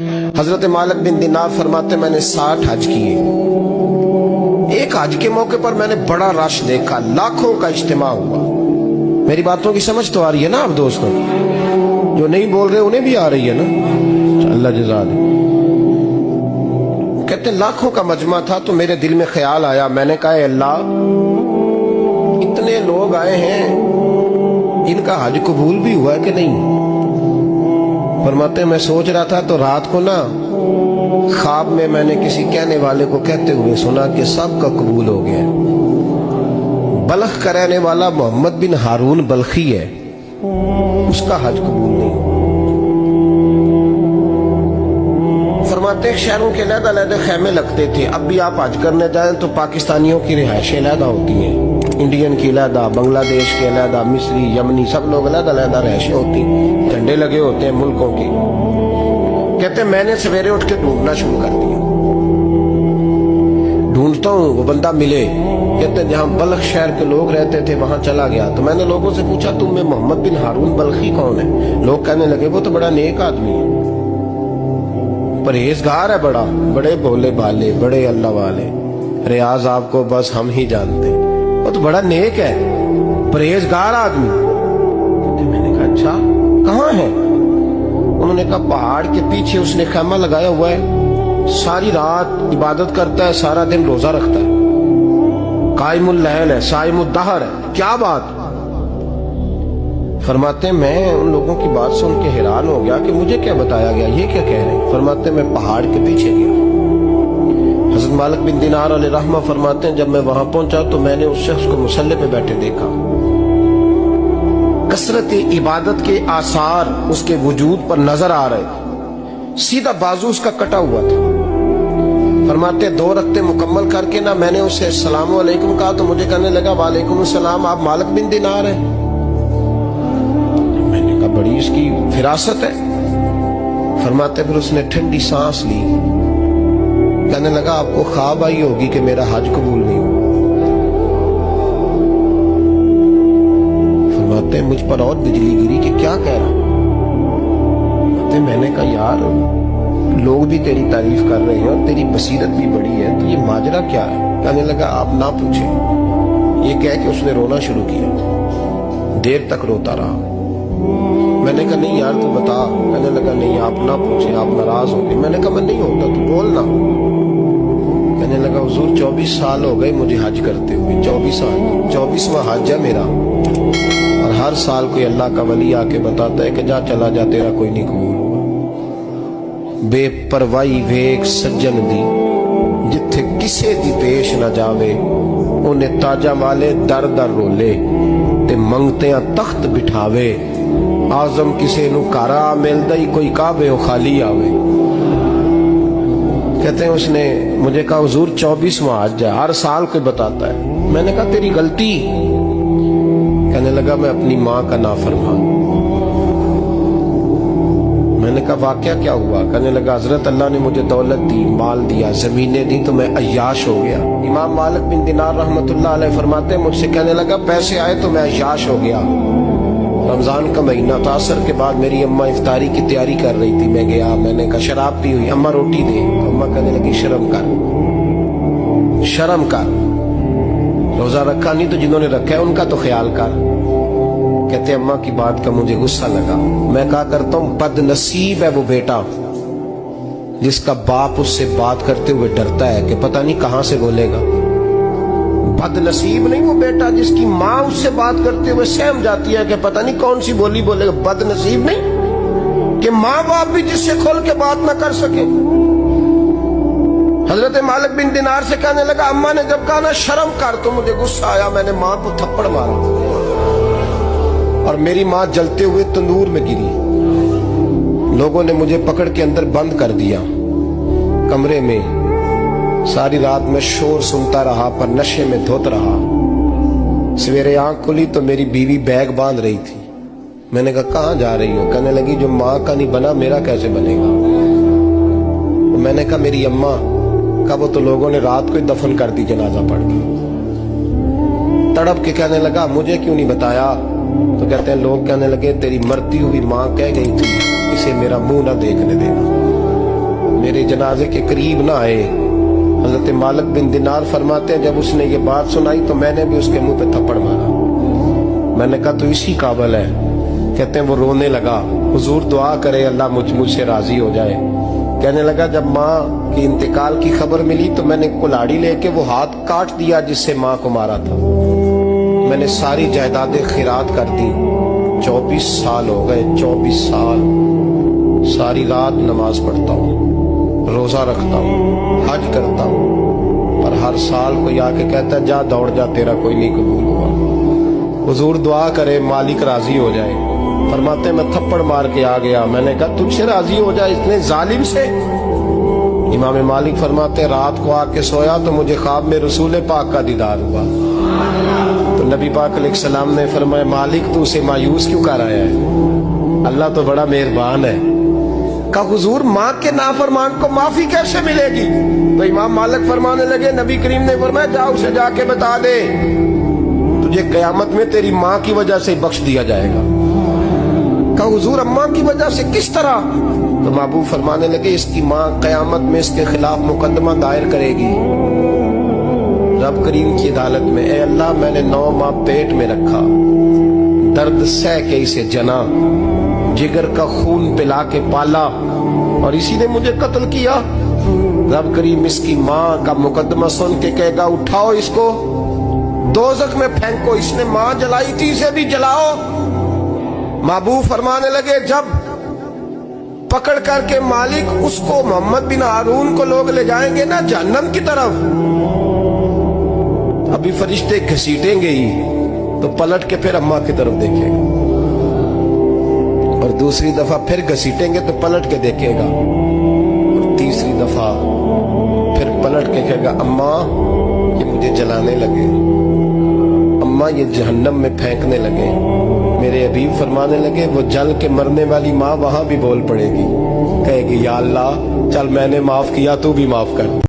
हजरत मालिक बिन दिनार फरमाते मैंने 60 हज किए। एक हज के मौके पर मैंने बड़ा रश देखा, लाखों का इज्तिमा हुआ। मेरी बातों की समझ तो आ रही है ना आप दोस्तों? जो नहीं बोल रहे उन्हें भी आ रही है ना? अल्लाह जज़ा दे। कहते लाखों का मजमा था तो मेरे दिल में ख्याल आया, मैंने कहा अल्लाह इतने लोग आए हैं, इनका हज कबूल भी हुआ कि नहीं? फरमाते मैं सोच रहा था तो रात को ना ख्वाब में मैंने किसी कहने वाले को कहते हुए सुना कि सबका कबूल हो गया। बल्ख का रहने वाला मोहम्मद बिन हारून बल्खी है, उसका हज कबूल नहीं। फरमाते शहरों के अलग-अलग खैमे लगते थे। अब भी आप हज करने जाएं तो पाकिस्तानियों की रिहाइशें अलग होती हैं, इंडियन की अलग, बांग्लादेश के अलग, मिस्री, यमनी, सब लोग अलग-अलग रिहाइशें होती, झंडे लगे होते हैं मुल्कों के। कहते मैंने सवेरे उठ के ढूंढना शुरू कर दिया, ढूंढता हूँ वो बंदा मिले। कहते जहाँ बल्ख शहर के लोग रहते थे वहां चला गया तो मैंने लोगों से पूछा तुम में मोहम्मद बिन हारून बल्खी कौन है? लोग कहने लगे वो तो बड़ा नेक आदमी है, परहेजगार है, बड़े भोले भाले, बड़े अल्लाह वाले, रियाज आपको बस हम ही जानते हैं, वो तो बड़ा नेक है, परहेजगार आदमी। मैंने कहा अच्छा कहाँ है? उन्होंने कहा पहाड़ के पीछे उसने खैमा लगाया हुआ है, सारी रात इबादत करता है, सारा दिन रोजा रखता है, कायमुल लैल है, साइमुद दहर है। क्या बात? फरमाते मैं उन लोगों की बात सुन के हैरान हो गया कि मुझे क्या बताया गया, ये क्या कह रहे हैं? फरमाते मैं पहाड़ के पीछे गया। हज़रत मालिक बिन दिनार अलैहि रहमा फरमाते हैं जब मैं वहां पहुंचा तो मैंने उस शख्स को मुसल्ले पे बैठे देखा। कसरत इबादत के आसार उसके वजूद पर नजर आ रहे, सीधा बाजू उसका कटा हुआ था। फरमाते 2 रक्ते मुकम्मल करके ना मैंने उसे अस्सलामु अलैकुम कहा तो मुझे कहने लगा वालेकुम अस्सलाम, आप मालिक बिन दिनार हैं? मैंने कहा बड़ी इसकी फिरासत है। फरमाते फिर उसने ठंडी सांस ली, कहने लगा आपको ख्वाब आई होगी कि मेरा हज कबूल नहीं हुआ। फरमाते मुझ पर और बिजली गिरी कि क्या कह रहा? मैंने कहा यार लोग भी तेरी तारीफ कर रहे हैं और तेरी बसीरत भी बड़ी है, तो ये माजरा क्या है? कहने लगा आप ना पूछें। ये कह के उसने रोना शुरू किया, देर तक रोता रहा। मैंने कहा नहीं यार तू बता। कहने लगा नहीं आप ना पूछें, आप नाराज हो गए। मैंने कहा मैं नहीं होता, तू बोलना। कहने लगा हुजूर 24 साल हो गए मुझे हज करते हुए, 24 साल, 24वां हज है मेरा, और हर साल कोई अल्लाह का वली आके बताता है कि जा चला जा तेरा कोई नहीं कबूल हुआ। बेपरवाही वेख सज्जन दी जिथे किसे दी पेश न जावे, उन्हें ताजा वाले दर दर रोले ते मंगतियां तख्त बिठावे। आजम किसे नु कारा मिलदा ही कोई काबे ओ खाली आवे। कहते हैं उसने मुझे कहा हुजूर 24वां हज है, हर साल कोई बताता है। मैंने कहा तेरी गलती। कहने लगा मैं अपनी माँ का नाफरमान। मैंने कहा वाकया क्या हुआ? कहने लगा हजरत अल्लाह ने मुझे दौलत दी, माल दिया, जमीनें दी तो मैं अय्याश हो गया। इमाम मालिक बिन दिनार रहमतुल्लाह अलैह फरमाते मुझसे कहने लगा पैसे आए तो मैं अय्याश हो गया। रमजान का महीना था, असर के बाद मेरी अम्मा इफ्तारी की तैयारी कर रही थी, मैं गया, मैंने कहा शराब पी हुई, अम्मा रोटी दे। तो अम्मा कहने लगी शर्म कर, शर्म कर, रोजा रखा नहीं तो जिन्होंने रखा है उनका तो ख्याल कर। कहते अम्मा की बात का मुझे गुस्सा लगा। मैं कहा करता हूं बदनसीब है वो बेटा जिसका बाप उससे बात करते हुए डरता है कि पता नहीं कहां से बोलेगा। बदनसीब नहीं वो बेटा जिसकी माँ उससे बात करते हुए सहम जाती है कि पता नहीं कौन सी बोली बोलेगा। बदनसीब नहीं कि माँ बाप भी जिससे खोल के बात ना कर सके। हजरत मालिक बिन दिनार से कहने लगा अम्मा ने जब कहा ना शर्म कर तो मुझे गुस्सा आया, मैंने माँ को थप्पड़ मारा और मेरी माँ जलते हुए तंदूर में गिरी। लोगों ने मुझे पकड़ के अंदर बंद कर दिया कमरे में। सारी रात में शोर सुनता रहा पर नशे में धोत रहा। सवेरे आंख खुली तो मेरी बीवी बैग बांध रही थी। मैंने कहा कहाँ जा रही हो? कहने लगी जो माँ का नहीं बना मेरा कैसे बनेगा? तो मैंने कहा मेरी अम्मा का वो तो लोगों ने रात को ही दफन कर दी जनाजा पढ़ के। तड़प के कहने लगा मुझे क्यों नहीं बताया? तो कहते हैं लोग कहने लगे तेरी मरती हुई माँ कह गई थी इसे मेरा मुंह ना देखने देना। जनाजे के करीब ना आए। हजरत मालिक बिन दिनार फरमाते हैं जब उसने ये बात सुनाई तो मैंने भी उसके मुंह पे थप्पड़ मारा। मैंने कहा तो इसी काबिल है। कहते हैं वो रोने लगा, हुजूर दुआ करे अल्लाह मुझसे राजी हो जाए। कहने लगा जब माँ की इंतकाल की खबर मिली तो मैंने कुल्हाड़ी लेके वो हाथ काट दिया जिससे माँ को मारा था। मैंने सारी जायदादें खिरात कर दी। 24 साल हो गए, 24 साल सारी रात नमाज पढ़ता हूँ, रोजा रखता हूँ, हज करता हूँ, पर हर साल कोई आके कहता है जा दौड़ जा तेरा कोई नहीं कबूल हुआ। हुजूर दुआ करे मालिक राजी हो जाए। फरमाते मैं थप्पड़ मार के आ गया। मैंने कहा तुझसे राजी हो जाए इतने जालिम से। इमाम मालिक फरमाते रात को आके सोया तो मुझे ख्वाब में रसूल पाक का दीदार हुआ। तो नबी पाक अलैहिस्सलाम ने फरमाया मालिक तू उसे मायूस क्यों कर आया है, अल्लाह तो बड़ा मेहरबान है। कहा हुजूर माँ के नाफरमान को माफी कैसे मिलेगी? तो इमाम मालिक फरमाने लगे नबी करीम ने फरमाया जा उसे जाके बता दे तुझे कयामत में तेरी माँ की वजह से बख्श दिया जाएगा। कहा हुजूर अम्मा की वजह से किस तरह? तो महबूब फरमाने लगे इसकी माँ कयामत में इसके खिलाफ मुकदमा दायर करेगी रब करीम की अदालत में। ए अल्लाह मैंने 9 माह पेट में रखा, दर्द सह के इसे जना, जिगर का खून पिला के पाला और इसी ने मुझे कत्ल किया। रब करीम इसकी माँ का मुकदमा सुन के कहेगा उठाओ इसको दोज़ख में फेंको, इसने माँ जलाई थी इसे भी जलाओ। महबूब फरमाने लगे जब पकड़ करके मालिक उसको मोहम्मद बिन हारून को लोग ले जाएंगे ना जहन्नम की तरफ, अभी फरिश्ते घसीटेंगे ही तो पलट के फिर अम्मा की तरफ देखेगा और दूसरी दफा फिर घसीटेंगे तो पलट के देखेगा और तीसरी दफा फिर पलट के कहेगा अम्मा ये मुझे जलाने लगे, अम्मा ये जहन्नम में फेंकने लगे। मेरे हबीब फरमाने लगे वो जल के मरने वाली माँ वहां भी बोल पड़ेगी, कहेगी या अल्लाह चल मैंने माफ किया तू भी माफ कर।